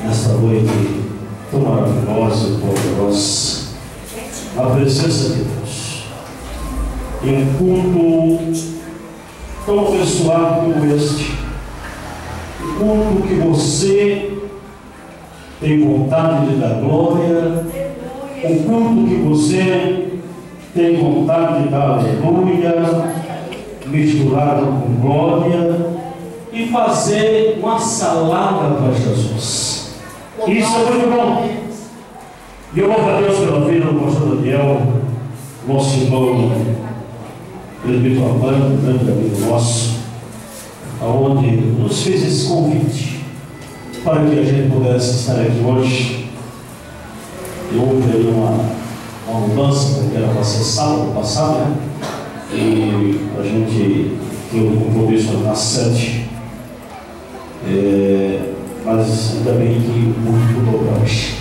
nesta noite tão maravilhosa e poderosa, a presença de Deus, em um culto tão abençoado como este, um culto que você tem vontade de dar glória, um culto que você tem vontade de dar aleluia, misturado com glória, e fazer uma salada para Jesus. Isso é muito bom. E eu louvo a Deus pela vida do pastor Daniel, nosso irmão presbítero Armando, grande amigo nosso, aonde nos fez esse convite para que a gente pudesse estar aqui hoje. E houve aí uma mudança, porque era para ser sábado passado, né? E a gente tem um compromisso na sede, mas ainda bem que muito mudou para hoje.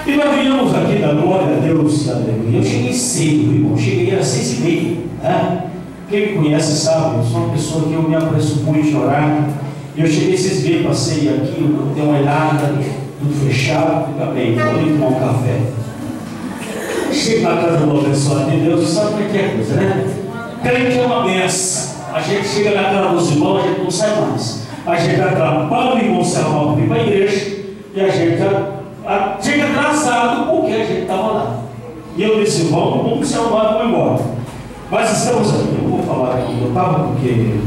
E nós viemos aqui da glória a Deus e aleluia. Eu cheguei cedo, irmão, cheguei às 6h30, né? Quem me conhece sabe, eu sou uma pessoa que eu me apresso muito em orar. E eu cheguei às 6h30, passei aqui, dei uma olhada, tudo fechado, fica bem, vou ali tomar um café. Chego na casa do abençoado de Deus, sabe como é que é a coisa, né? Crente é uma benção. A gente chega na casa dos irmãos, a gente não sai mais. A gente atrapalha o irmão se arrumar para ir para a igreja, e a gente chega atrasado porque a gente estava lá. E eu disse, vamos se arrumar, vamos embora. Mas estamos aqui, eu vou falar aqui, eu estava porque.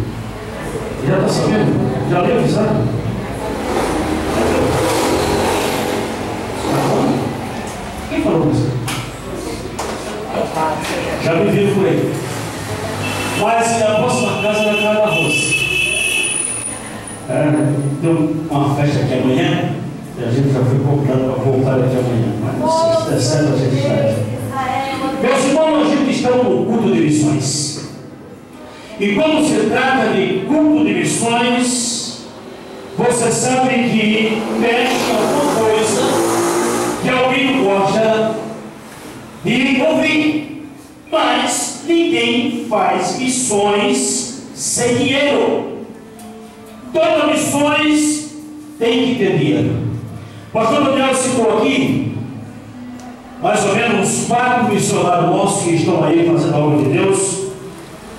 Já está sabendo? Já leu avisado? Quem falou isso? Já me viram por aí. Mas a próxima casa é na casa da Rosa. Tem uma festa aqui amanhã, e a gente já foi convidado para voltar aqui amanhã. Mas se der certo, a gente está aqui. Meus irmãos, a gente está no culto de missões. E quando se trata de culto de missões, você sabe que mexe alguma coisa que alguém gosta de ouvir. Mas ninguém faz missões sem dinheiro. Todas as missões tem que ter dinheiro. O pastor Daniel citou aqui mais ou menos 4 missionários nossos que estão aí fazendo a obra de Deus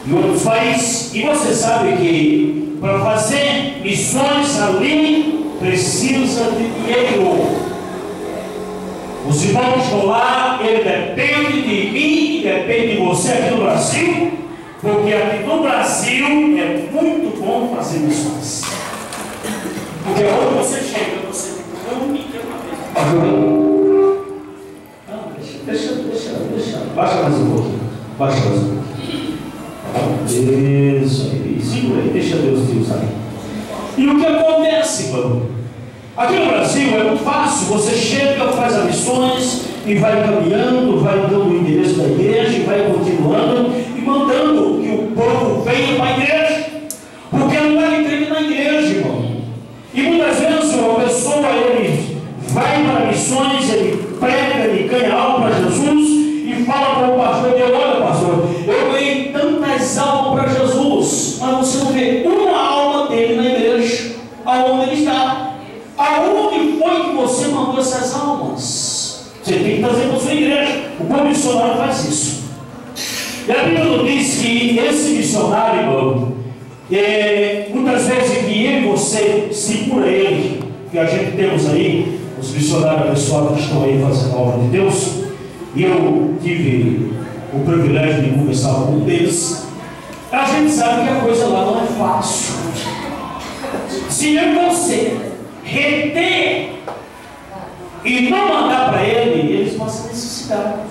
em outros países. E você sabe que para fazer missões ali precisa de dinheiro. Os irmãos que estão lá, ele depende de mim e depende de você aqui no Brasil, porque aqui no Brasil é muito bom fazer missões. Porque onde você chega, você não me quer uma vez. Deixa. Baixa mais um pouquinho. Isso aí. Segura aí, deixa Deus te usar. E o que acontece, mano? Aqui no Brasil é muito fácil, você chega, faz as missões e vai caminhando, vai dando o endereço da igreja e vai continuando e mandando que o povo venha para a igreja, porque não vai crente na igreja, irmão. E muitas vezes uma pessoa, ele vai para missões, ele prega, ele ganha alma para Jesus e fala para o pastor dele, olha pastor, eu ganhei tantas almas para Jesus, mas você não vê uma alma dele na igreja, aonde ele está. Aonde foi que você mandou essas almas? Você tem que trazer para a sua igreja. O bom missionário faz isso. E a Bíblia diz que esse missionário, irmão, muitas vezes que ele e você segura ele, que a gente temos aí, os missionários abençoados que estão aí fazendo a obra de Deus, e eu tive o privilégio de conversar com um deles. A gente sabe que a coisa lá não é fácil. Se eu e você reter e não mandar para ele, eles passam necessidades.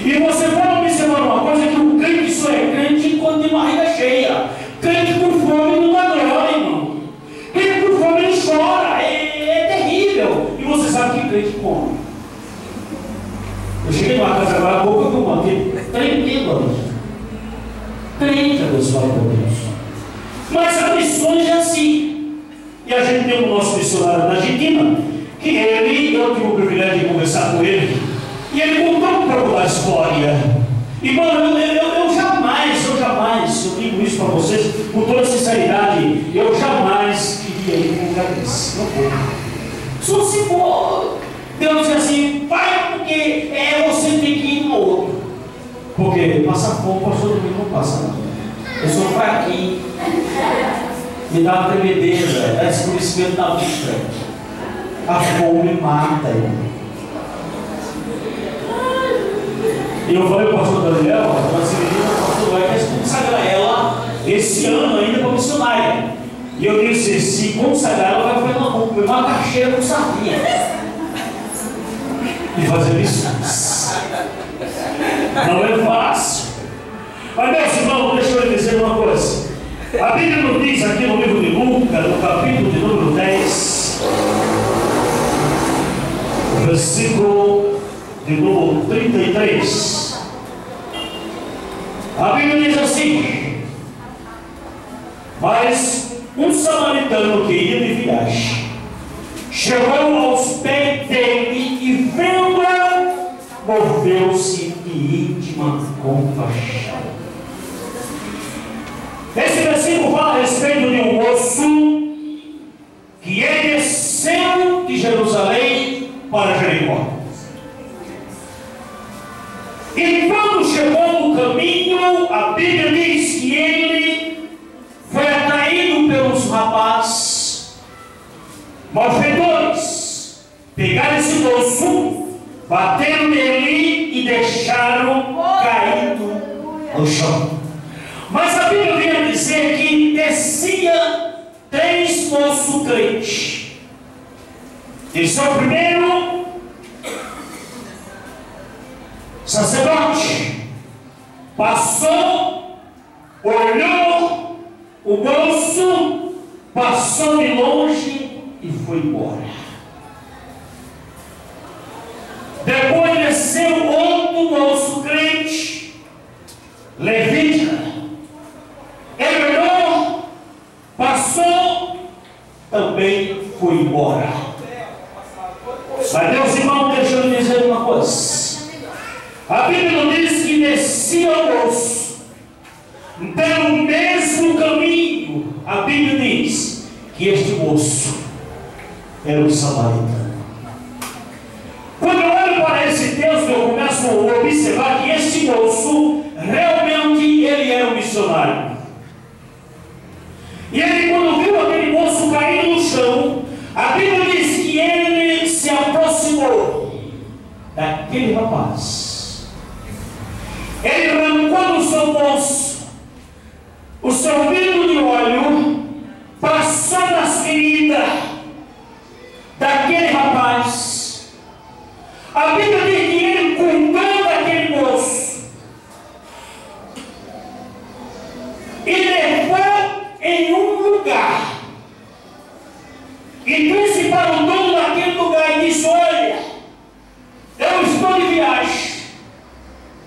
E você pode observar uma coisa, que o crente só é crente quando tem barriga cheia. Crente por fome não dá glória, irmão. Crente por fome ele chora, é terrível. E você sabe que crente come. Eu cheguei numa casa agora há pouco, eu mandei tremendo ali. Crente abençoado por Deus. Mas as missões é assim. E a gente tem o nosso missionário da Argentina, que eu tive o privilégio de conversar com ele, e ele contou um pouco da história. E mano, eu jamais, eu digo isso para vocês com toda sinceridade, eu jamais queria ir para um lugar desse. Não vou. Só se for Deus diz assim, vai porque você tem que ir no outro. Porque passar fome, o pastor Domingo não passa não. Eu sou fraquinho, me dá uma tremedeira, dá escurecimento da vista. A fome mata ele. E eu falei para o pastor Daniel, o pastor vai consagrar ela esse ano ainda para missionária. E eu disse, se consagrar, ela vai comer uma caixeira com sardinha. E fazer missões. Não é fácil. Mas, meus irmãos, deixa eu lhe dizer uma coisa. A Bíblia nos diz aqui no livro de Lucas, no capítulo de número 10, versículo de número 33. A Bíblia diz assim: mas um samaritano que ia de viagem chegou aos pés dele e, vendo-a, moveu-se de íntima compaixão. Esse versículo fala a respeito de um moço que ele desceu de Jerusalém para Jericó. E quando chegou no caminho, a Bíblia diz que ele foi atraído pelos rapazes malfeitores. Pegaram esse moço, bateram nele e deixaram caído no chão. Mas a Bíblia vem dizer que descia 3 moços crentes. Esse é o primeiro sacerdote. Passou, olhou o moço, passou de longe e foi embora. Depois desceu outro moço crente, levita. Ele olhou, passou, também foi embora. Mas, meus irmãos, deixa eu lhe dizer uma coisa. A Bíblia diz que descia o moço pelo mesmo caminho. A Bíblia diz que este moço era um samaritano. Quando eu olho para esse texto, eu começo a observar que este moço realmente ele era um missionário. E ele, quando viu aquele moço cair no chão, a Bíblia diz que ele se aproximou daquele rapaz. Ele arrancou do seu bolso o seu vidro de óleo, passou nas feridas daquele rapaz. A Bíblia diz que ele cuidou daquele moço e levou em um lugar, e disse para o dono daquele lugar e disse: olha, eu estou de viagem,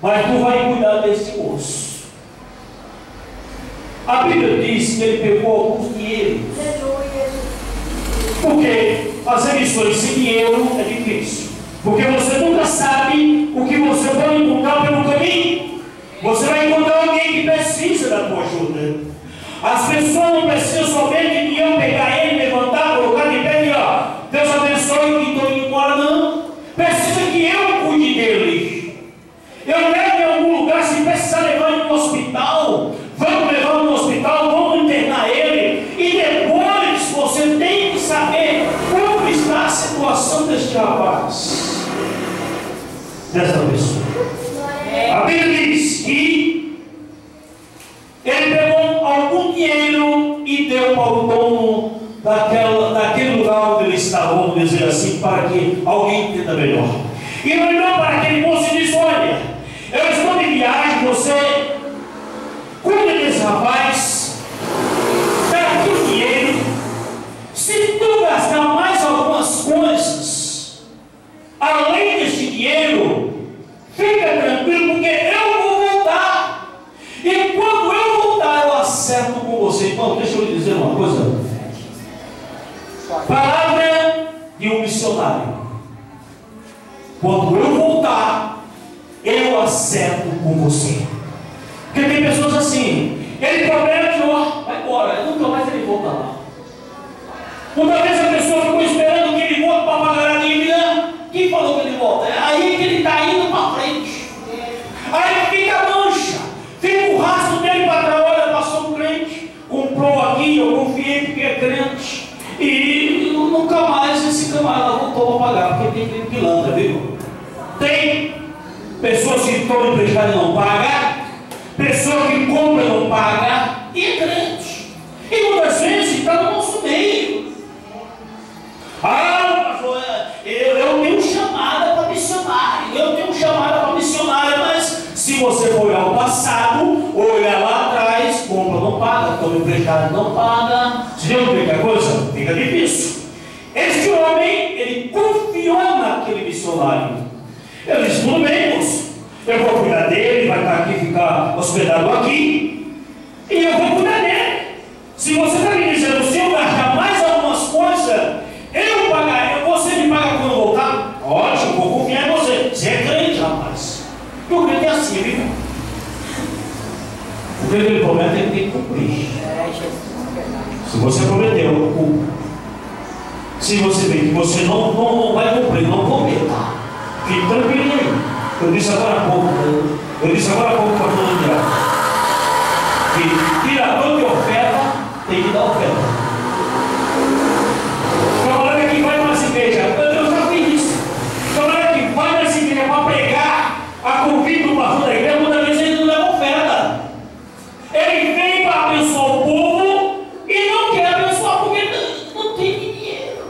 mas tu vai cuidar desse moço. A Bíblia diz que ele pegou alguns dinheiros, porque fazer missões sem dinheiro é difícil, porque você nunca sabe o que você pode encontrar pelo caminho. Você vai encontrar alguém que precisa da tua ajuda. As pessoas não precisam somente de eu pegar ele, levantar, colocar de pé e ó, Deus abençoe que estou indo embora, não. Precisa que eu cuide dele. Eu levo em algum lugar, se precisar levar ele no hospital, vamos levar no hospital, vamos internar ele. E depois você tem que saber como está a situação deste rapaz, desta pessoa. A Bíblia diz que ele pegou algum dinheiro e deu para o dono daquele lugar onde ele estava, vamos dizer assim, para que alguém entenda melhor. E ele olhou para aquele moço e disse: olha, eu estou de viagem, você cuida desse rapaz, dá aqui o dinheiro. Se tu gastar mais algumas coisas além desse dinheiro, fica tranquilo, porque eu vou voltar. E quando eu voltar, eu acerto com você. Irmão, deixa eu lhe dizer uma coisa. Palavra de um missionário: quando eu voltar, eu acerto com você. Porque tem pessoas assim, ele promete, vai embora, nunca mais ele volta lá. Muitas vezes a pessoa ficou esperando que ele volte nunca mais esse camarada voltou a pagar, porque tem pilantra, viu? Tem pessoas que tomam emprestado e não pagam, pessoa que compra e não paga, e é crente. E muitas vezes está no nosso meio. Pastor, eu tenho chamada para missionário, eu tenho chamada para missionário, mas se você for olhar o passado, olhar lá atrás, compra não paga, toma emprestado não paga. Você já não vê que a coisa fica difícil. Este homem, ele confiou naquele missionário. Ele disse: tudo bem, moço, eu vou cuidar dele, vai estar aqui, ficar hospedado aqui, e eu vou cuidar dele. Se você está me dizendo, se eu gastar mais algumas coisas, eu pagar, você me paga quando voltar? Ótimo, vou confiar em você. Você é crente, rapaz. Porque o crente é assim, viu? O que ele promete, ele tem que cumprir. Se você prometeu, cumpra. Se você vê que você não vai cumprir, não prometa. Fique tranquilo aí. Eu disse agora há pouco para todo mundo que tirador de oferta tem que dar oferta. Camarada que vai nas igrejas, eu já fiz isso. Camarada que vai nas igrejas para pregar a convite do pastor da igreja, muitas vezes ele não leva oferta. Ele vem para abençoar o povo e não quer abençoar porque não tem dinheiro.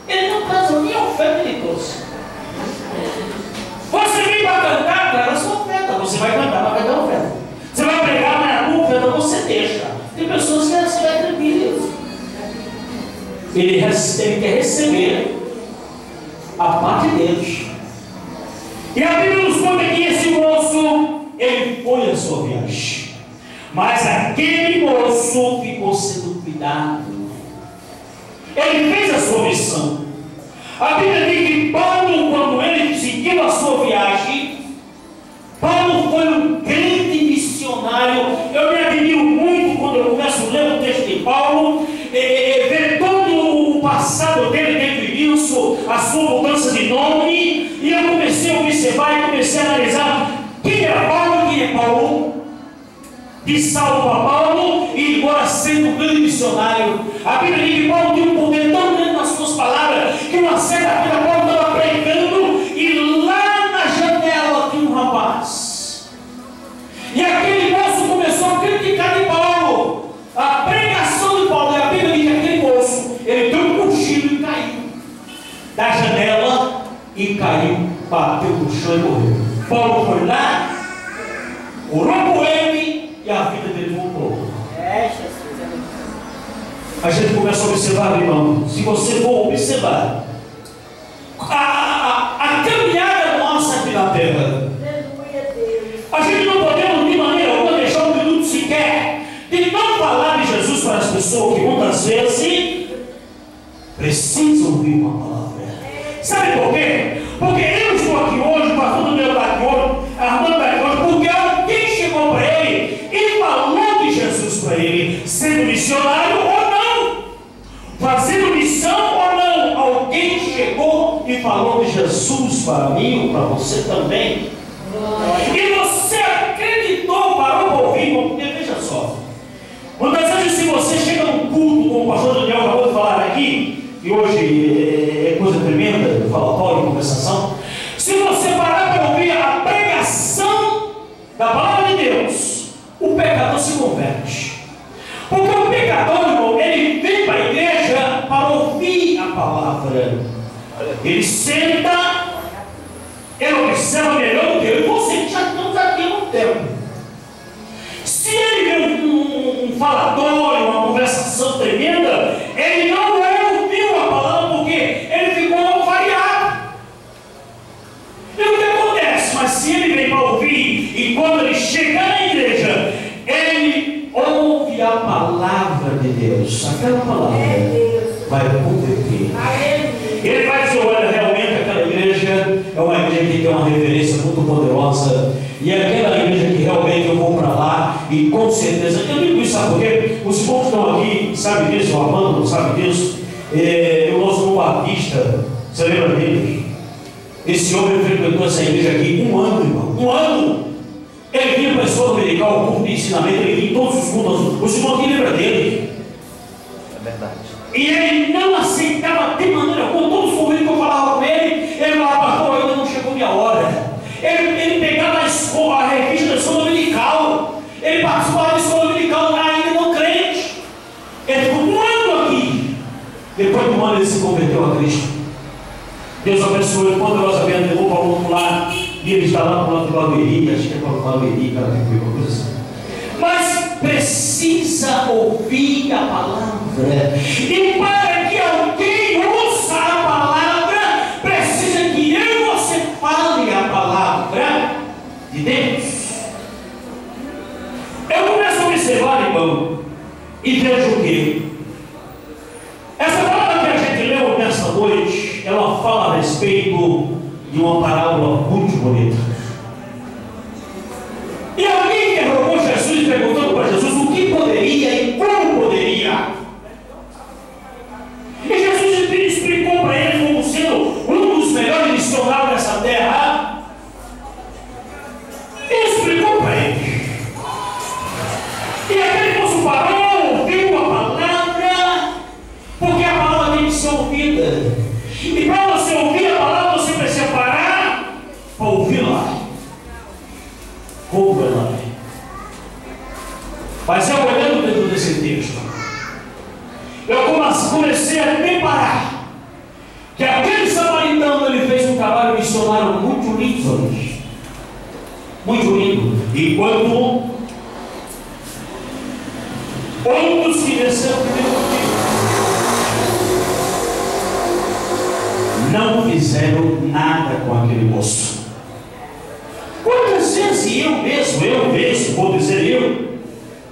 Ele não traz nem a oferta que ele trouxe. Você vem para cantar, traz a sua oferta. Você vai cantar, mas vai dar oferta. Você vai pregar, mas a tua oferta você deixa. Tem pessoas que assim vai tranquilo. Ele quer receber a parte deles. E a Bíblia nos conta que esse moço, ele foi a sua viagem. Mas aquele moço ficou sendo cuidado. Ele fez a sua missão. A Bíblia diz que Paulo, quando ele seguiu a sua viagem, Paulo foi um grande missionário. Eu me admiro muito quando eu começo a ler o texto de Paulo, ver todo o passado dele dentro disso, a sua mudança de nome, e eu comecei a observar e comecei a analisar quem era Paulo e quem é Paulo. De Saulo para Paulo, e agora sendo um grande missionário. A Bíblia diz que Paulo tinha um poder tão grande nas suas palavras, que uma certa feita Paulo estava pregando, e lá na janela tinha um rapaz. E aquele moço começou a criticar de Paulo, a pregação de Paulo. E a Bíblia diz que aquele moço, ele deu um cochilo e caiu da janela, e caiu, bateu no chão e morreu. Paulo foi lá, orou por ele, e a vida dele voltou. A gente começa a observar, irmão. Se você for observar a caminhada nossa aqui na terra, a gente não podemos de maneira alguma deixar um minuto sequer de não falar de Jesus para as pessoas que muitas vezes precisam ouvir uma palavra. Sabe por quê? Porque eu estou aqui hoje, o pastor do meu está aqui hoje, Armando está aqui hoje, porque alguém chegou para ele e falou de Jesus para ele, sendo missionário ou não, fazendo missão ou não. Alguém chegou e falou de Jesus para mim ou para você também. E você acreditou, parou para ouvir, porque veja só, muitas vezes se você chega num culto, como o pastor Daniel acabou de falar aqui, e hoje é coisa tremenda, falatório, conversação, se você parar para ouvir a pregação da palavra de Deus, o pecador se converte. Porque o pecador, irmão, ele vem para a igreja para ouvir a palavra. Ele senta, ele observa melhor do que eu e você, que já estamos aqui há muito tempo. Se ele vê um falatório, uma conversação tremenda, ele não ouviu a palavra porque ele ficou variado. E o que acontece? Mas se ele vem para ouvir, e quando ele chegar na igreja, ele ouve a palavra de Deus, aquela palavra vai converter. Ele vai dizer: olha, realmente aquela igreja é uma igreja que tem uma referência muito poderosa, e é aquela igreja que realmente eu vou para lá, e com certeza, eu digo isso, sabe por quê? Os irmãos que estão aqui, sabe disso, o Armando não sabe disso, o nosso Batista, você lembra dele? Esse homem frequentou essa igreja aqui 1 ano, irmão, 1 ano. Ele vinha para a escola dominical, o culto de ensinamento, ele vinha em todos os cultos, os irmãos que lembram dele. É verdade. E ele não aceitava converteu a Cristo. Deus abençoou ele poderosamente, levou para o outro lado, e ele está lá para o lado de Barueri, acho que é para o Barueri, cara, que foi uma coisa assim. Mas precisa ouvir a palavra, e para que alguém ouça a palavra, precisa que eu e você fale a palavra de Deus. Eu começo a observar, irmão, e vejo o quê? Essa palavra que a gente leu nessa noite, ela fala a respeito de uma parábola muito bonita. E alguém interrogou Jesus, perguntando para Jesus o que poderia e como poderia. E Jesus explicou para ele como sendo um dos melhores missionários dessa terra. E explicou para ele. E aquele moço parou, ouviu a palavra, porque a palavra tem que ser ouvida. E para você ouvir a palavra, você precisa parar para ouvi-la. Como ela é. Mas eu olhando dentro desse texto, eu comecei a reparar que aquele samaritano, ele fez um trabalho missionário muito lindo, muito lindo. Enquanto outros que desceram primeiro não fizeram nada com aquele moço. Quantas vezes eu mesmo, vou dizer eu,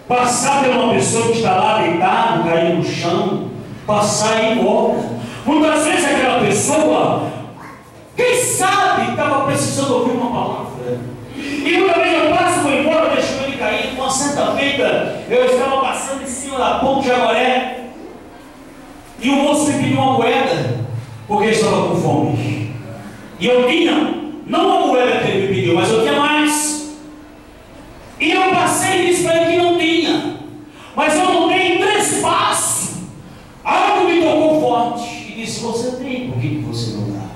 passar por uma pessoa que está lá deitado, caído no chão, passar e ir embora. Muitas vezes aquela pessoa, quem sabe, estava precisando ouvir uma palavra. E muitas vezes eu passo, vou embora, deixo ele cair. Uma certa feita, eu estava passando em cima da ponte de Jaguaré, e o moço me pediu uma moeda, porque ele estava com fome. E eu tinha, não a moeda que ele me pediu, mas eu tinha mais. E eu passei e disse para ele que não tinha. Mas eu não dei 3 passos. Algo me tocou forte e disse: você tem, por que você não dá?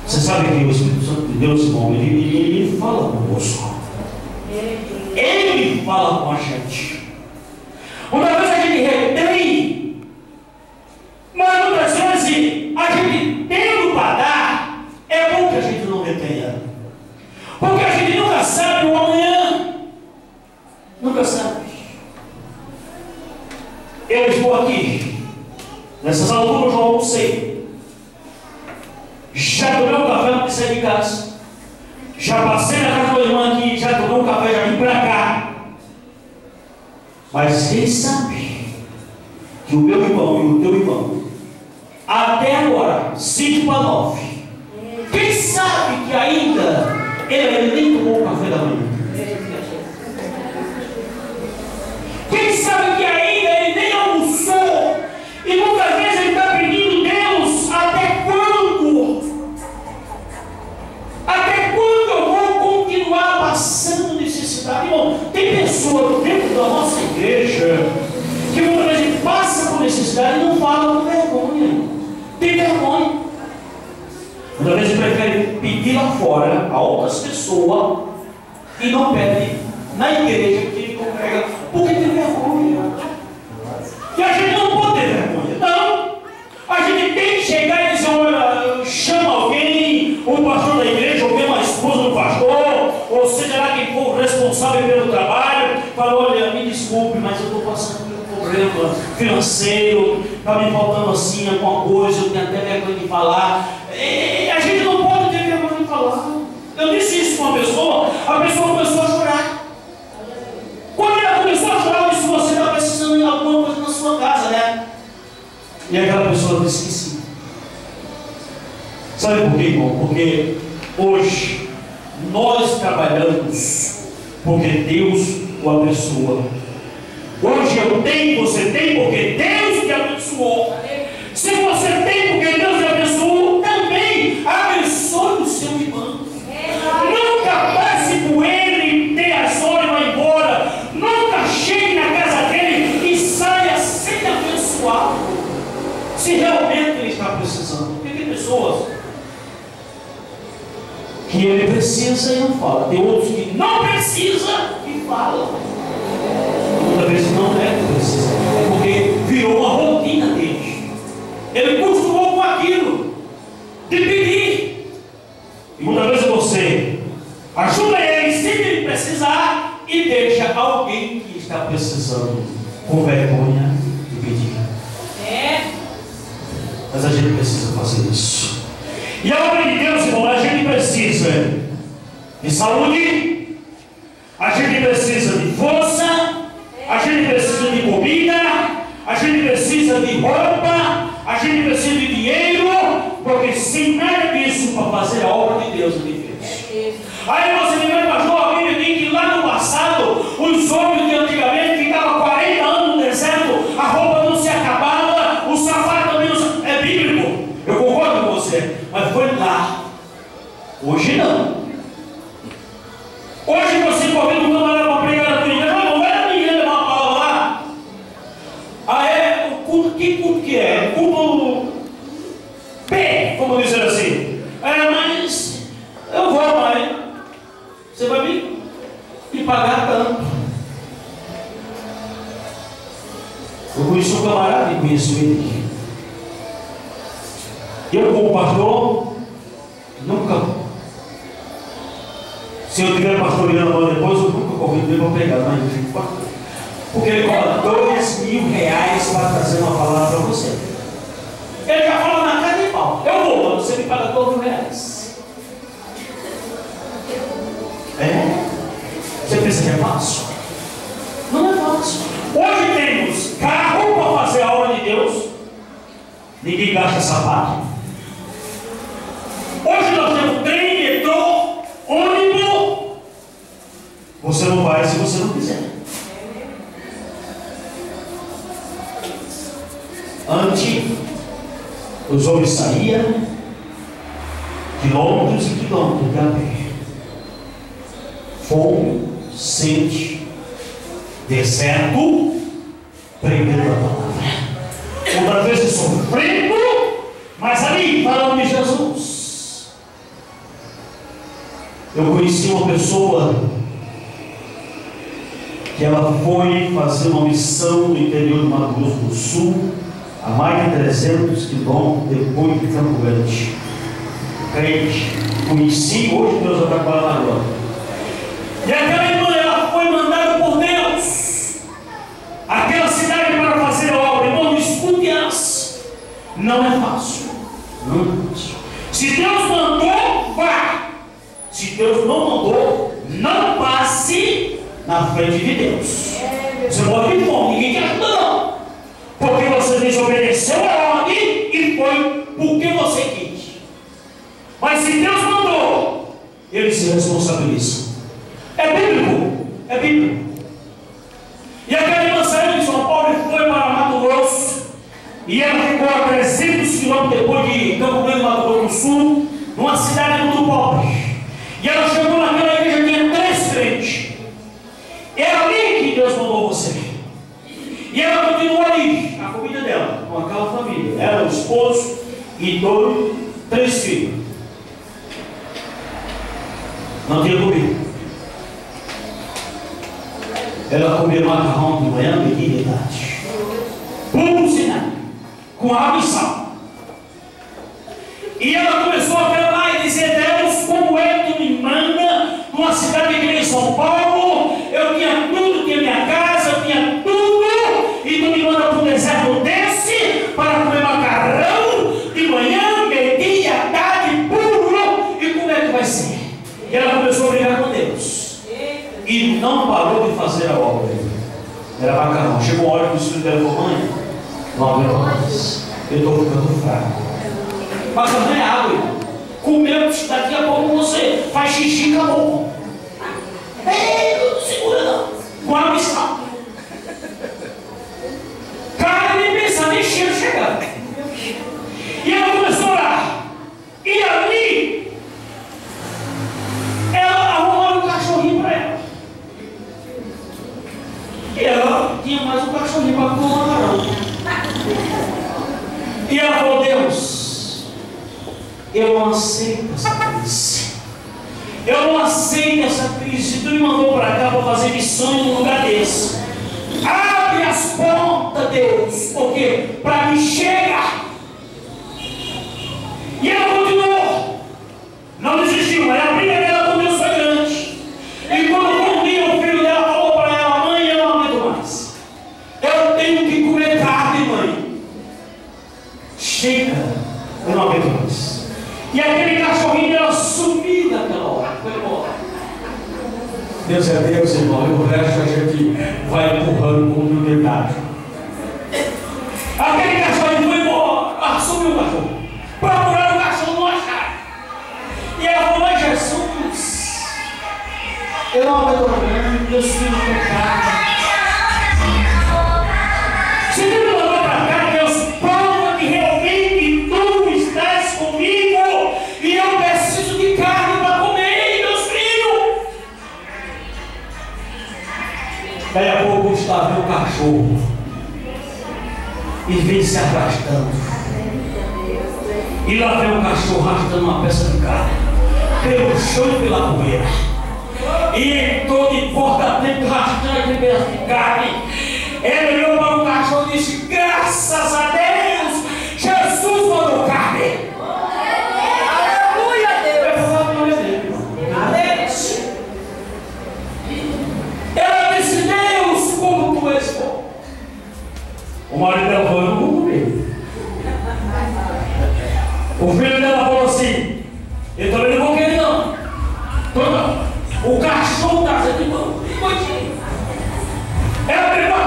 Você sabe que o Espírito Santo de Deus, irmão, ele fala conosco. Ele fala com a gente. Uma vez a gente retém, mas outras vezes a gente tendo para dar, é bom que a gente não retenha. Porque a gente nunca sabe o amanhã. Nunca sabe. Eu estou aqui, nessas alturas eu almocei. Já tomei um café antes de sair de casa. Já passei na casa da irmã aqui, já tomei um café, já vim para cá. Mas quem sabe que o meu irmão e o teu irmão, até agora, 8:55, quem sabe que ainda ele nem tomou o café da manhã? Quem sabe que ainda ele nem almoçou? E muitas vezes ele está pedindo: Deus, até quando? Até quando eu vou continuar passando necessidade? Irmão, tem pessoas dentro da nossa igreja que muitas vezes passa por necessidade e não fala com vergonha. Tem vergonha. Muitas vezes prefere pedir lá fora a outras pessoas e não pede na igreja que ele congrega, porque tem vergonha. E a gente não pode ter vergonha, não. A gente tem que chegar e dizer: olha, chama alguém, o pastor da igreja, ou mesmo a esposa do pastor, ou seja lá quem for o responsável pelo trabalho, fala: olha, me desculpe, mas eu estou passando por um problema financeiro, está me faltando assim alguma coisa, eu tenho até vergonha de falar. E a gente não pode ter vergonha de falar. Eu disse isso com uma pessoa, a pessoa começou a chorar. Quando ela começou a chorar, eu disse: você está precisando de alguma coisa na sua casa, né? E aquela pessoa disse que sim. Sabe por quê, irmão? Porque hoje nós trabalhamos porque Deus o abençoa. Hoje eu tenho, você tem, porque Deus te abençoou. Se você tem, porque Deus te abençoou, também abençoe o seu irmão. Nunca passe por ele, dê as horas e vá embora. Nunca chegue na casa dele e saia sem abençoá-lo. Se realmente ele está precisando. Porque tem pessoas que ele precisa e não fala. Tem outros que não precisa e falam. Muitas vezes não é que precisa, é porque virou uma rotina deles. Ele costumou com aquilo, de pedir. E muitas vezes você ajuda ele se ele precisar e deixa alguém que está precisando com vergonha de pedir. Mas a gente precisa fazer isso. E a obra de Deus, irmão, a gente precisa de saúde, a gente precisa de força, a gente precisa de comida, a gente precisa de roupa, a gente precisa de dinheiro, porque sem nada disso para fazer a obra de Deus, ele fez. Aí você me imaginou, a Bíblia diz que lá no passado, os homens de antigamente ficavam 40 anos no deserto, a roupa não se acabava, o sapato também não se... É bíblico, eu concordo com você, mas foi lá. Hoje não. Hoje você convida um camarada para pregar na tua igreja, não vai ninguém levar uma palavra lá. Ah, é? O culto, que culto que é? Culto P, como dizer assim. É, mas eu vou, mas você vai me pagar tanto. Eu conheço um camarada e conheço ele. Eu, como pastor, nunca. Se eu estiver pastoreando depois, eu nunca convido ele para pregar na igreja. Porque ele cobra R$2.000 para trazer uma palavra para você. Ele já fala na cara de pau. Eu vou, mas você me paga R$2.000. É? Você pensa que é fácil? Não é fácil. Hoje temos carro para fazer a obra de Deus. Ninguém gasta sapato. Hoje nós temos trem, metrô, ônibus. Você não vai se você não quiser. Antes, os homens saíam quilômetros e quilômetros de a pé. Fome, sede, deserto, pregando a palavra. Outras vezes sofrendo, mas ali falando de Jesus. Eu conheci uma pessoa que ela foi fazer uma missão no interior do Mato Grosso do Sul, a mais de 300 quilômetros depois de Campo Grande. Crente, conheci, hoje Deus está com ela agora. E aquela irmã, ela foi mandada por Deus àquela cidade para fazer a obra. Irmão, escute antes. Não é fácil. Não é fácil. Se Deus mandou, vá. Se Deus não mandou, não passe na frente de Deus. Você pode ir fome, ninguém te ajuda não. Porque você desobedeceu a ordem e foi porque você quis. Mas se Deus mandou, ele se responsabiliza. É bíblico. É bíblico. E aquela irmã saiu de São Paulo e foi para Mato Grosso. E ela ficou a 300 quilômetros depois de Campo Grande, Mato Grosso do Sul, numa cidade muito pobre. E ela chegou naquela igreja, tinha 3 crentes. É ali que Deus mandou você. E ela continuou ali, a família dela, com aquela família. Ela, o esposo e 3 filhos. Não tinha comida. Ela comeu macarrão de manhã, meio-dia e tarde. Puro sinal, com água e sal. E ela começou a falar e dizer: Deus, como é que me manda numa cidade que nem São Paulo? Eu tinha tudo, tinha minha casa, eu tinha tudo, e tu me manda para um deserto desse para comer macarrão de manhã, meio-dia, tarde, puro. E como é que vai ser? E ela começou a brigar com Deus. E não parou de fazer a obra. Era macarrão. Chegou uma hora que o filho dela falou: mãe, não aguento mais. Eu estou ficando fraco. Macarrão é água, irmão. Comeu, daqui a pouco você faz xixi e acabou. Não segura não. Com água e sal. Cara, nem pensar, nem cheiro chegando. E ela começou a orar. E ali, ela arrumou um cachorrinho para ela. E ela tinha mais um cachorrinho para comer macarrão. E ela falou: Deus, eu não aceito essa crise. Eu não aceito essa crise. Se tu me mandou para cá para fazer missões num lugar desse, abre as portas, Deus, porque para mim chega. chega, eu não aguento mais. E aquele cachorrinho era sumiu naquela hora, foi embora. Deus é Deus, irmão, e o resto a gente vai empurrando com humildade. Aquele cachorrinho foi embora, sumiu o cachorro. Procuraram o cachorro, não acharam. E ela falou: mas Jesus, eu não aguento mais, meus filhos pecaram. Se tu me mandou para cá, Deus, prova que realmente tu estás comigo e eu preciso de carne para comer, meus filhos. Daí a pouco Gustavo vê o cachorro e vem se arrastando. E lá vem o cachorro arrastando uma peça de carne pelo chão e pela poeira. E todo de porta dentro arrastando aquele pedaço de carne. Ele olhou para o cachorro e disse: graças a Deus, Jesus mandou carne. Aleluia, Deus. Eu vou falar a glória dele. Ela disse: Deus, como tu és bom. O marido dela falou: eu não vou comer. O filho dela falou assim: eu também não vou querer não. O cachorro está sendo igual. Ela pegou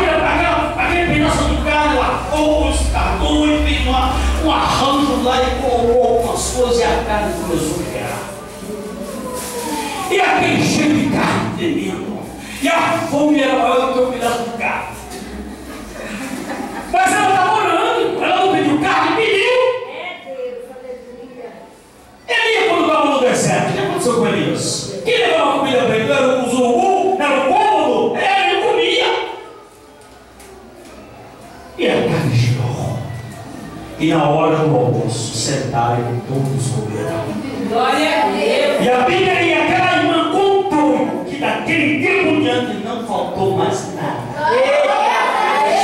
aquele pedaço de carne, lavou os cartões, fez um arranjo lá e colocou algumas coisas e a carne começou a quebrar. E aquele cheiro de carne tremendo. E a fome era maior do que um pedaço de carne. Mas ela estava orando, ela não pediu carne, pediu. Elias, quando estava no deserto, o que aconteceu com Elias? Quem levava a comida para ele? Não era o urubu, não era o cômodo, ele comia. E a carne girou. E na hora do almoço, sentaram todos comeram. Glória a Deus. E a Bíblia e aquela irmã contou que daquele tempo em diante não faltou mais nada.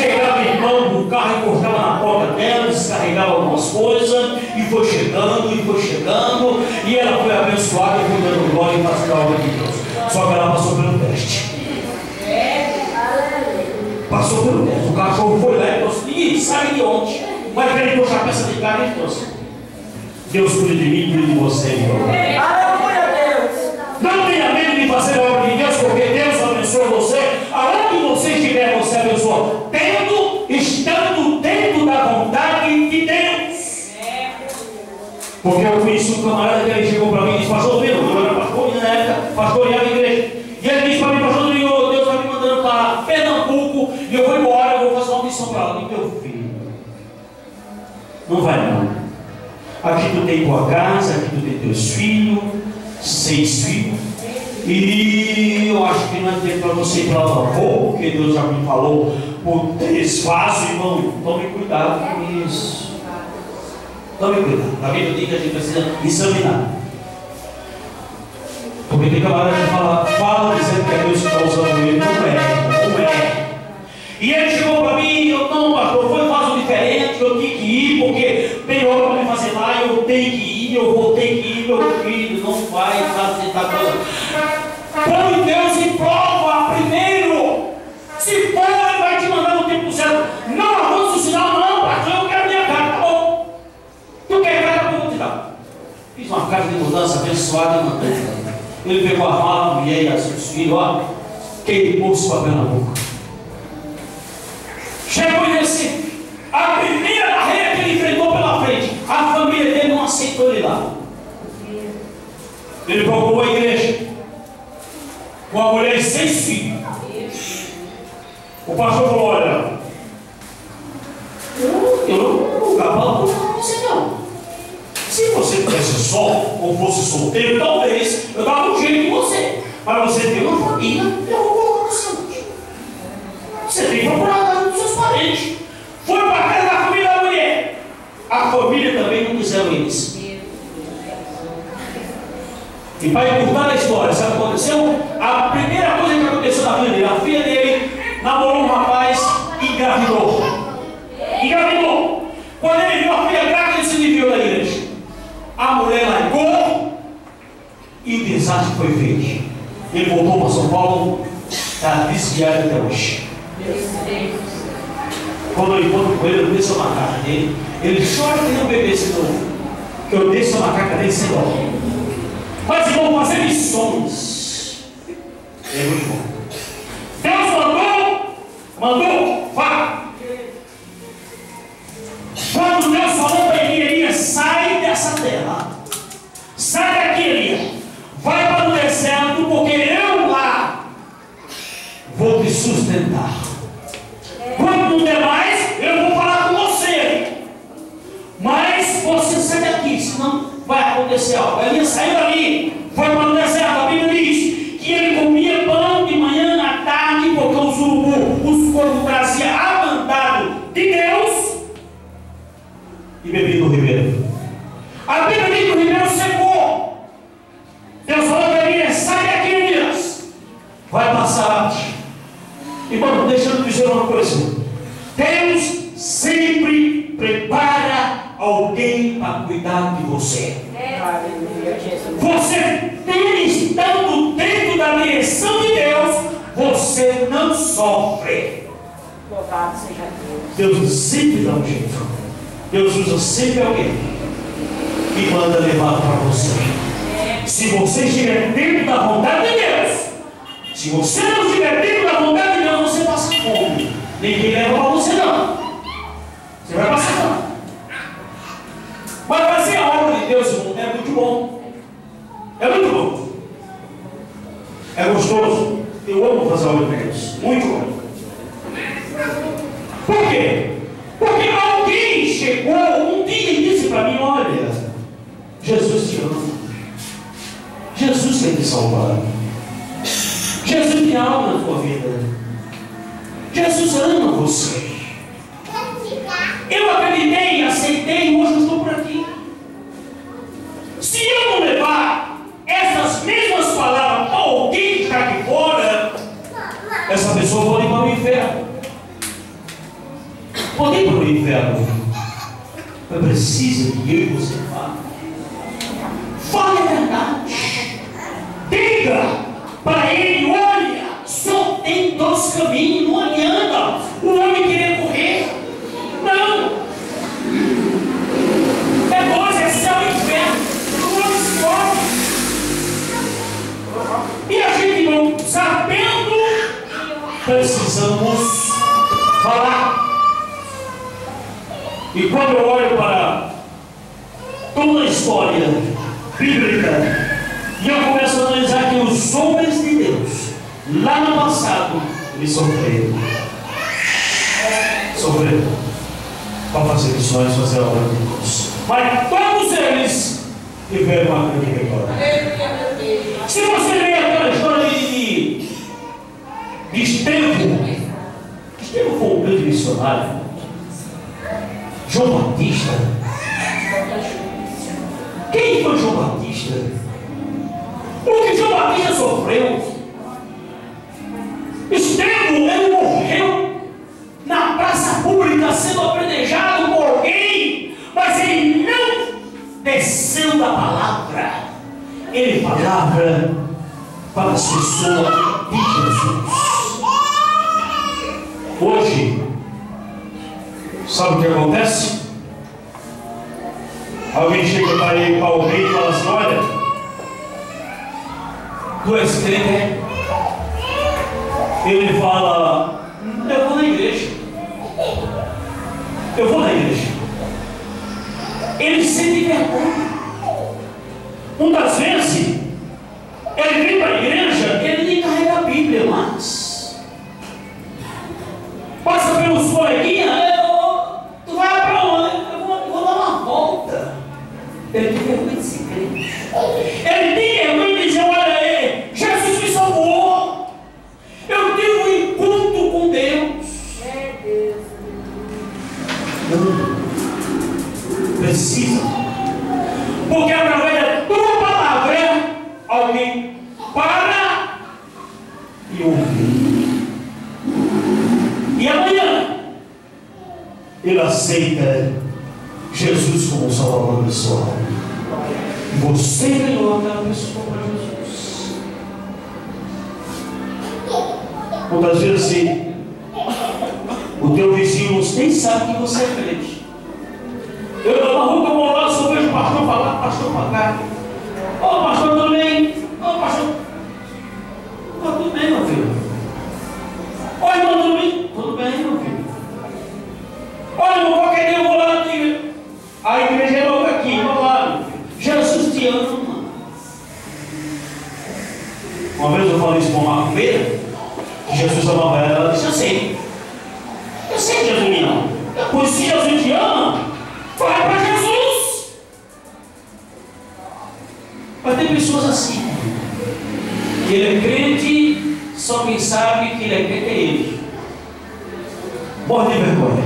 Chegava o irmão do carro, encostava na porta dela, descarregava algumas coisas, e foi chegando, e ela foi abençoada e foi dando glória e fazendo a obra de Deus. Só que ela passou pelo teste. Passou pelo teste. O cachorro foi lá e trouxe. Ninguém sabe de onde. Mas ele trouxe a peça de carne e trouxe. Deus cuida de mim, cuida de você, irmão. Aleluia, Deus. Não tenha medo de fazer a obra de Deus, porque Deus abençoa você. Aonde você estiver, você abençoa. Estando dentro da vontade de Deus. Porque eu conheci um camarada que ele chegou para mim e disse: pastor, eu era pastor na época, pastoreava a igreja. E ele disse para mim: pastor, Deus está me mandando para Pernambuco e eu vou embora, eu vou fazer uma missão para lá. E meu filho, não vai não. Aqui tu tem tua casa, aqui tu tem teus filhos, 6 filhos. E eu acho que não é tempo para você ir para lá, porque Deus já me falou por 3 vasos, irmão. Tome cuidado com isso. Tome cuidado. A Bíblia diz que a gente precisa examinar. Porque tem camarada que fala dizendo que é Deus que está usando ele. Não é. E ele chegou para mim: eu não, pastor, foi um vaso diferente, eu tinha que ir, porque tem obra para me fazer lá, eu tenho que ir, eu vou ter que ir, meu filho, não vai fazer tal coisa. Põe Deus em prova primeiro. Se for, ele vai te mandar no tempo certo. Não avança o sinal, não, pastor, eu quero minha casa, tá bom. Tu quer casa, eu vou te dar. Fiz uma casa de mudança abençoada e mandei. Ele pegou a mala, a mulher e os filhos, ó, queimou os papéis na boca. Chegou em Recife. A primeira barreira que ele enfrentou pela frente, a família dele não aceitou ele lá. Ele procurou a igreja com a mulher e 6 filhos. O pastor falou: olha, eu não acabava com você não. Se você tivesse só ou fosse solteiro, talvez eu dava um jeito em você. Mas você tem uma família, eu vou colocar você. Você tem que procurar a casa dos seus parentes. Foi para a casa da família da mulher. A família também não quiseram eles. E para encurtar a história, sabe o que aconteceu? A primeira coisa que aconteceu na vida dele, a filha dele namorou um rapaz e engravidou. Quando ele viu a filha grávida, ele se desviou da igreja. A mulher largou e o desastre foi feito. Ele voltou para São Paulo, está desviado até hoje. Quando eu encontro com ele, eu desço a macaca dele. Ele chora que nem um bebê de novo. Que eu desço a macaca dele sem dó. Mas irmão, fazer missões é muito bom. Deus mandou, vá. Quando Deus falou para Elias, sai dessa terra, sai daqui, Elias, vai para o deserto, porque eu lá vou te sustentar. Quando não der mais, eu vou falar com você, mas você sai daqui, senão vai acontecer algo. Elias saiu dali, foi para o deserto. A Bíblia diz que ele comia pão de manhã, à tarde, porque os corvos traziam a mandado de Deus, e bebia do ribeiro. A Bíblia diz que o ribeiro secou. Deus falou para Elias, sai daqui, Elias, vai passar. E mano, deixa eu dizer uma coisa. Deus sempre prepara alguém para cuidar de você. Você estando dentro da direção de Deus, você não sofre. Louvado seja Deus. Deus sempre dá um jeito. Deus usa sempre alguém que manda levar para você. Se você estiver dentro da vontade de Deus, se você não estiver dentro da vontade de Deus, você passa fome. Ninguém leva para você não. Você vai passar não. Mas fazer a obra de Deus, irmão, é muito bom. É muito bom. É gostoso. Eu amo fazer a obra de Deus. Muito bom. Por quê? Porque alguém chegou um dia e disse para mim, olha, Jesus te ama. Jesus quer te salvar. Jesus tem algo na tua vida. Jesus ama você. Eu acreditei, aceitei e hoje eu estou por aqui. Se eu não levar essas mesmas palavras para alguém que está aqui fora, essa pessoa pode ir para o inferno. Pode ir para o inferno. Mas precisa que eu e você fale. Fale a verdade. Diga para ele, olha, só tem dois caminhos, não adianta o homem querer correr. Não. É dois, é céu e inferno. O homem escolhe. E a gente não sabendo, precisamos falar. E quando eu olho para toda a história bíblica, e eu começo a analisar que os homens de Deus, lá no passado, eles sofreram. Sofreram para fazer missões, fazer a obra de Deus. Mas todos eles tiveram uma grande vitória. Se você ler aquela história de Estevão, Estevão foi um grande missionário. João Batista. Quem foi João Batista? O que João Batista sofreu? Estevão, ele morreu na praça pública sendo apedrejado por alguém, mas ele não desceu da palavra. Ele falava para as pessoas de Jesus. Hoje, sabe o que acontece? Alguém chega para alguém e fala assim, olha, tu és crente? Ele fala, eu vou na igreja. Eu vou na igreja. Ele sente vergonha. Muitas vezes, ele vem para a igreja, ele nem carrega a Bíblia mais. Passa pelos coleguinhas, tu vai para onde? Eu vou dar uma volta. Ele tem vergonha de ser crente. Ele tem vergonha de dizer, olha, Jesus me salvou. Eu tive um encontro com Deus. Precisa. Porque através da tua palavra, alguém para e ouve. E amanhã, ele aceita Jesus como Salvador pessoal. E você ganhou aquela pessoa para Jesus. Muitas vezes o O teu vizinho nem sabe que você é crente. Eu estou na rua, vou lá, só vejo o pastor falar, pastor para cá. Ô pastor, tudo bem? Ô pastor. Tudo bem, meu filho. Oi, irmão, tudo bem? Tudo bem, meu filho. Olha, irmão, qualquer dia eu vou lá na igreja. A igreja é logo aqui, vamos lá, meu filho. Jesus te ama. Uma vez eu falei isso com uma macumbeira, que Jesus amava ela, ela disse: eu sei que Jesus me ama. Pois se Jesus te ama, vai para Jesus. Mas tem pessoas assim, que ele é crente, só quem sabe que ele é crente é ele. Morre de vergonha.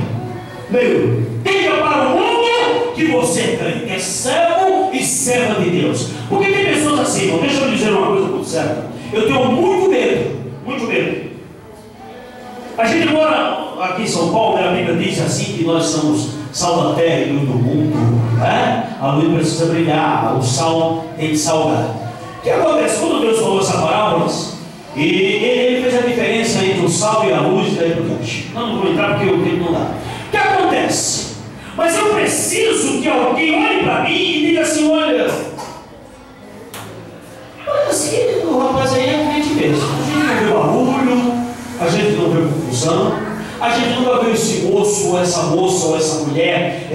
Meu, diga para o mundo que você é crente, é servo e serva de Deus. Porque tem pessoas assim, irmão, deixa eu dizer uma coisa muito séria. Eu tenho muito medo, muito medo. A gente mora aqui em São Paulo, né? A Bíblia diz assim que nós somos sal da terra e luz do mundo, né? A luz precisa brilhar, o sal tem que salgar. O que acontece? Quando Deus falou essas parábolas, e ele fez a diferença entre o sal e a luz, daí por diante. Não vou entrar porque o tempo não dá. O que acontece? Mas eu preciso que alguém olhe para mim e diga assim: olha assim, o rapaz aí é crente mesmo. A gente não vê barulho, a gente não vê confusão, a gente nunca vê esse moço, ou essa moça, ou essa mulher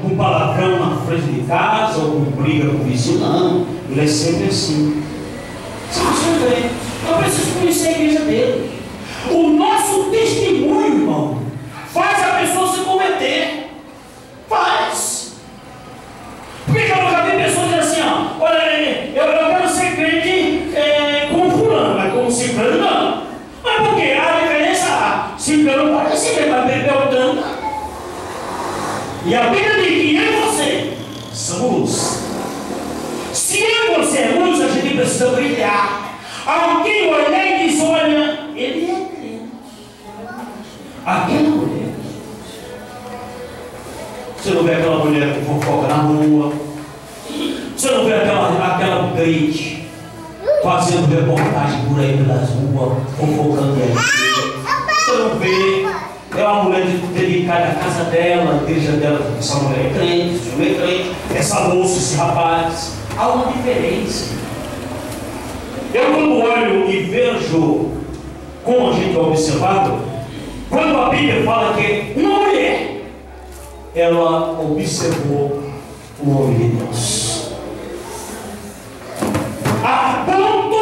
com palavrão na frente de casa, ou com briga com o vizinho. Não, ele é sempre assim. Eu preciso conhecer a igreja dele. O nosso testemunho, irmão, faz a pessoa se converter. Faz. Porque eu já vi pessoas dizendo assim: ó, olha, eu quero ser crente com fulano, mas com ciclano não. Mas por quê? A diferença, ciclano parece que vai beber tanto. E a Bíblia diz que eu e você somos luz. Se eu e você é luz, a gente precisa brilhar. Alguém olha e diz: olha, ele é crente. Aquela mulher. Você não vê aquela mulher com fofoca na rua. Você não vê aquela crente fazendo reportagem por aí pelas ruas, fofocando a igreja. Você não vê. É uma mulher dedicada à casa dela, à igreja dela. Essa mulher é crente, esse homem é crente, essa moça, esse rapaz. Há uma diferença. Eu, quando olho e vejo como a gente é observado, quando a Bíblia fala que uma mulher, ela observou o homem de Deus, a ponto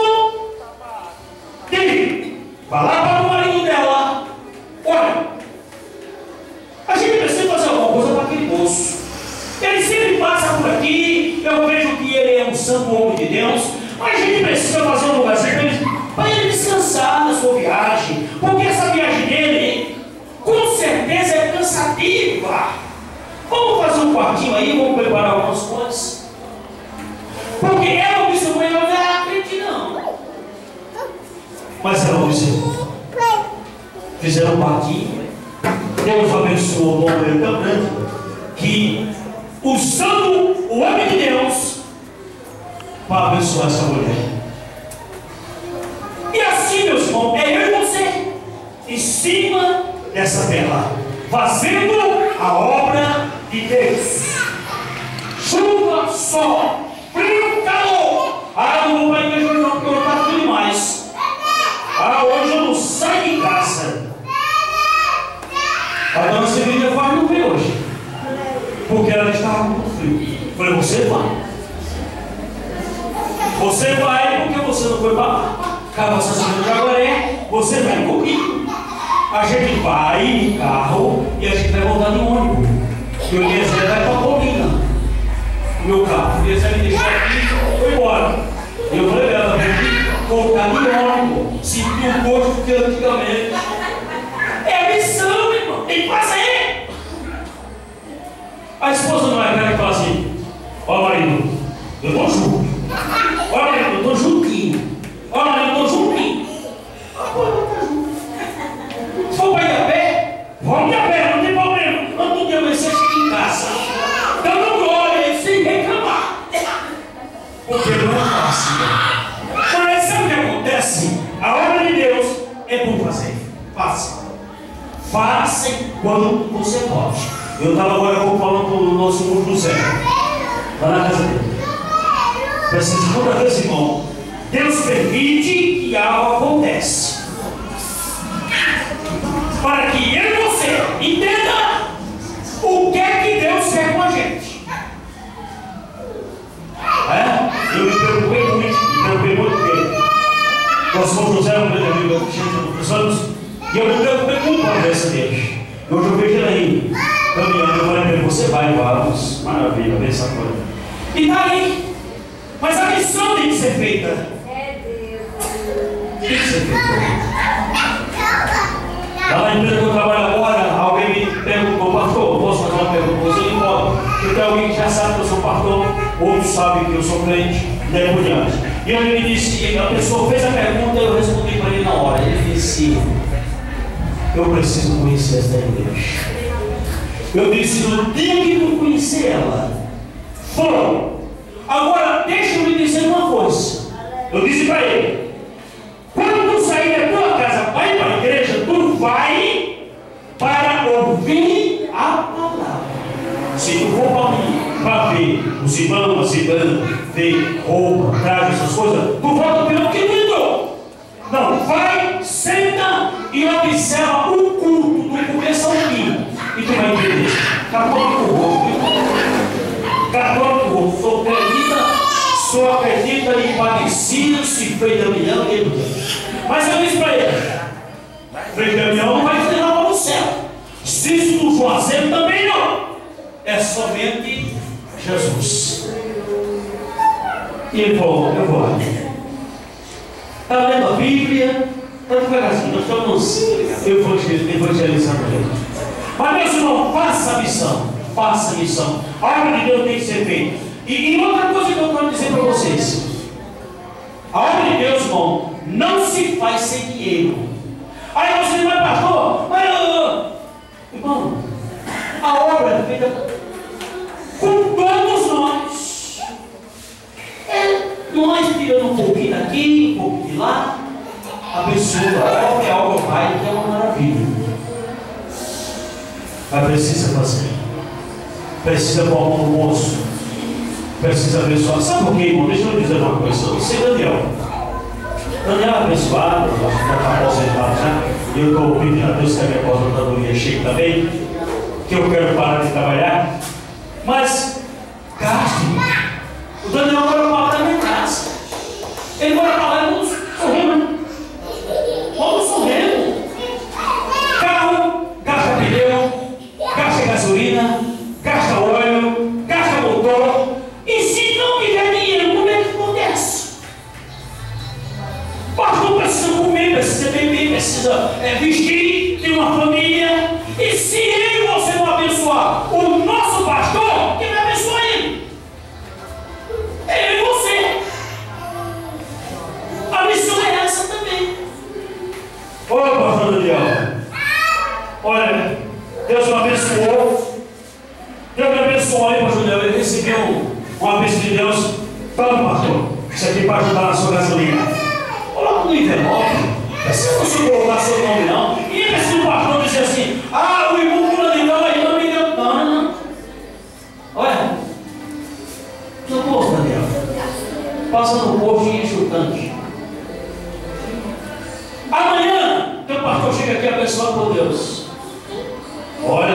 de falar para o marido dela: olha, a gente precisa fazer alguma coisa para aquele moço. Ele sempre passa por aqui, eu vejo que ele é um santo homem de Deus, mas a gente precisa fazer um lugarzinho para ele descansar na sua viagem, porque essa viagem dele com certeza é cansativa. Vamos fazer um quartinho aí, vamos preparar algumas coisas. Porque ela observou, ela não era crente não, mas ela observou. Fizeram um quartinho. Deus abençoou o nome tão grande que, usando o homem de Deus para abençoar essa mulher. E assim, meus irmãos, é eu e você em cima dessa terra, fazendo a obra de Deus. Chuva, sol, frio, calor. Não vou para a igreja não, porque eu faço tudo demais. Hoje eu não saio de casa. A dona Sevilha vai não ver hoje, porque ela estava muito frio. Eu falei: você vai. Você vai porque você não foi para Cavaçação do Jaguaré. Você vai comigo. A gente vai de carro e a gente vai voltar de ônibus. E o Eliezer vai para a Colina. O meu carro. O Eliezer me deixou aqui e foi embora. E eu falei: ela vai voltar de ônibus. Sentiu o gosto que antigamente. É a missão, meu irmão. Tem que fazer. A esposa não é aquela que fala assim: ó marido, eu estou junto. Ó marido, eu estou juntinho. Ó marido, eu estou juntinho. Se for para ir a pé, vamos a pé, não tem problema. Quando dia você chega em casa, dando glória sem reclamar. Porque não é fácil. Mas sabe o que acontece? A obra de Deus é por fazer. Faça. Faça quando você pode. Eu estava agora falando com o nosso irmão José, lá na casa dele. Precisa toda vez, irmão, Deus permite que algo aconteça, para que eu e você entenda o que é que Deus quer com a gente. Eu me preocupei muito com ele. Nosso irmão José é um grande amigo dos anos, e eu me preocupei muito com a presença dele. Hoje eu vejo ele aí caminhando. Eu falei para ele: você vai, vamos, maravilha, vê essa coisa. E está aí, mas a missão tem que ser feita. Tem que ser feita. Lá na empresa que eu trabalho agora, alguém me perguntou: pastor, posso fazer uma pergunta para você? Ele pode. Porque tem alguém que já sabe que eu sou pastor, outros sabem que eu sou crente, e daí por diante. E ele me disse, a pessoa fez a pergunta e eu respondi para ele na hora. Ele disse: eu preciso conhecer esta igreja. Eu disse: no dia que eu conhecer ela, foram. Agora, deixa eu lhe dizer uma coisa. Eu disse para ele: quando tu sair da tua casa, vai para a igreja, tu vai para ouvir a palavra. Se tu for para ver os irmãos, as irmãs, ver roupa, traje, essas coisas, tu volta pelo que tu entrou. Não, vai, senta e observa o culto do começo ao fim. E tu vai entender. Católico roubo. Católico roubo. Sou acredita em padecidos, se Frei Damião e ele. Mas eu disse para ele: Frei Damião não vai fazer nada no céu. Cícero do Juazeiro também não. É somente Jesus. E ele falou: eu vou lá. Está lendo a Bíblia, está devagarzinho, nós estamos evangelizando ele. Mas, meus irmãos, faça a missão, faça a missão. A obra de Deus tem que ser feita. E outra coisa que eu quero dizer para vocês: a obra de Deus, irmão, não se faz sem dinheiro. Aí você vai, pastor, mas irmão, a obra é feita com todos nós. Nós tirando um pouquinho daqui, um pouquinho de lá, abençoa a obra, é algo vai, que é uma maravilha. Mas precisa fazer, precisa pôr a mão no moço, precisa abençoar. Sabe por quê, irmão? Deixa eu dizer uma coisa. Você, Daniel é abençoado, já está aposentado já. E eu estou pedindo a Deus que a minha aposentadoria chegue também, que eu quero parar de trabalhar. Mas gaste. O Daniel agora paga na minha casa. Ele vai pagar no sorremo. Vamos sorremo. Carro, gasta pneu, gasta gasolina, gasta óleo, gasta motor. E se não tiver dinheiro, como é que acontece? Pastor precisa comer, precisa beber, precisa vestir, tem uma família. E se ele e você não abençoar o nosso pastor, quem vai abençoar ele? Ele e você. A missão é essa também. Ô, pastor Daniel, olha, Deus me abençoou. Deus me abençoou aí, pastor Daniel. Ele recebeu uma bênção de Deus. Toma, pastor, isso aqui para ajudar na sua gasolina. Coloca no envelope. Precisa você colocar seu nome, não. E nem precisa o pastor dizer assim: o irmão fulano de tal, a irmã me deu. Não. Olha, socorro, Daniel. Passa no posto e enche o tanque. Amanhã, teu pastor chega aqui abençoado por Deus. Olha,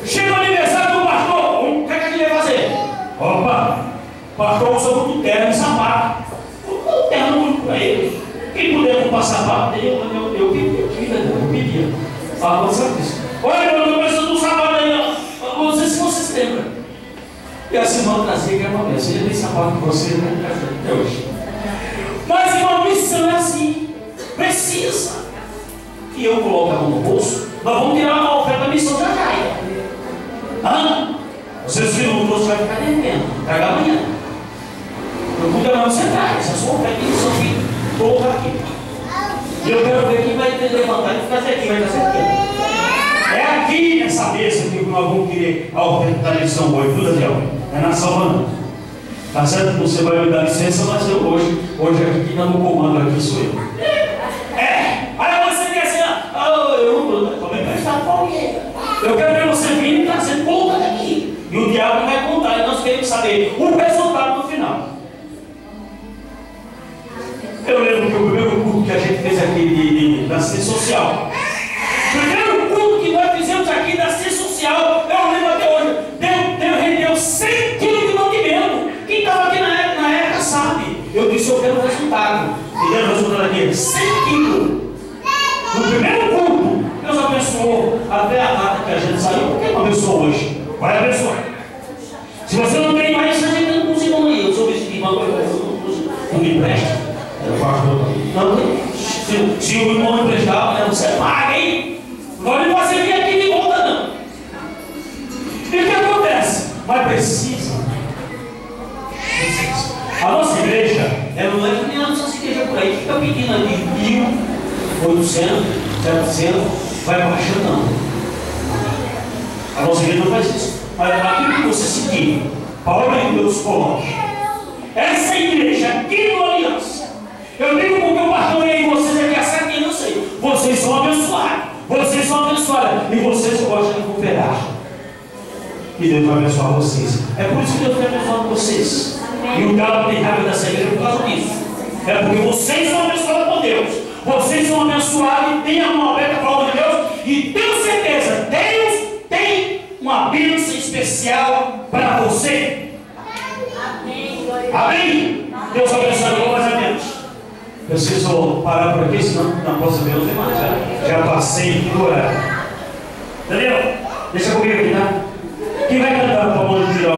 chega o aniversário do pastor. O que é que ele vai fazer? Opa, o pastor usa muito terno e sapato. O terno muito para ele. Quem puder comprar sapato dele, eu pedia. Fala, sabe disso? Olha, eu estou pensando no sapato aí, ó. Não sei se vocês lembram. E a semana trazia que era uma vez. Ele tem sapato com você, né? Até hoje. Mas uma missão é assim. Precisa. E eu coloco a mão no bolso. Nós vamos tirar uma oferta da missão da Caia. Vocês viram, o bolso vai ficar devendo. Traga amanhã. Eu vou ganhar você traz. Essa sua oferta de missão aqui. Colocar aqui. E eu quero ver quem vai levantar e ficar certinho, vai dar certinho. É aqui nessa mesa que nós vamos querer a oferta da lição hoje, tudo, Daniel? É na Salvana. Tá certo que você vai me dar licença, mas eu hoje aqui quem está no comando aqui sou eu. Aí você quer assim, eu também vai estar com alguém. saber o resultado no final. Eu lembro que o primeiro culto que a gente fez aqui da assistência social, o primeiro culto que nós fizemos aqui da assistência social, eu lembro até hoje, Deus rendeu 100 quilos de mantimento. Quem estava aqui na época sabe. Eu disse, eu quero o resultado. E Deus resultado aqui, 100 quilos. No primeiro culto, Deus abençoou até a data que a gente saiu. Por que não abençoou hoje? Vai abençoar. Se você não tem mais, você tem com os irmãos aí. Eu sou vice de irmão, não me empresta. Não, se o irmão emprestar, você paga, hein? Agora não você vir aqui de volta, não. E o que acontece? Mas precisa. A nossa igreja, ela não é que nem a nossa igreja por aí, fica pedindo ali 1.800, 700, vai baixando, não. A nossa igreja não faz isso. Mas aquilo que você seguir, a ordem que Deus coloca, essa igreja aqui no Aliança, eu digo porque eu pastorei vocês aqui há 7 anos, eu sei. Vocês são abençoados. Vocês são abençoados. E vocês gostam de cooperar. E Deus vai abençoar vocês. É por isso que Deus vai abençoar vocês. Amém. E o diabo tem raiva dessa igreja por causa disso. É porque vocês são abençoados por Deus. Vocês são abençoados e têm a mão aberta para a obra de Deus. E tenho certeza, Deus tem uma bênção especial para você. Amém. Amém. Deus abençoe mais a Deus. Preciso parar por aqui, senão na próxima vez não tem mais. Já passei do horário. Entendeu? Deixa comigo aqui, tá? Quem vai cantar?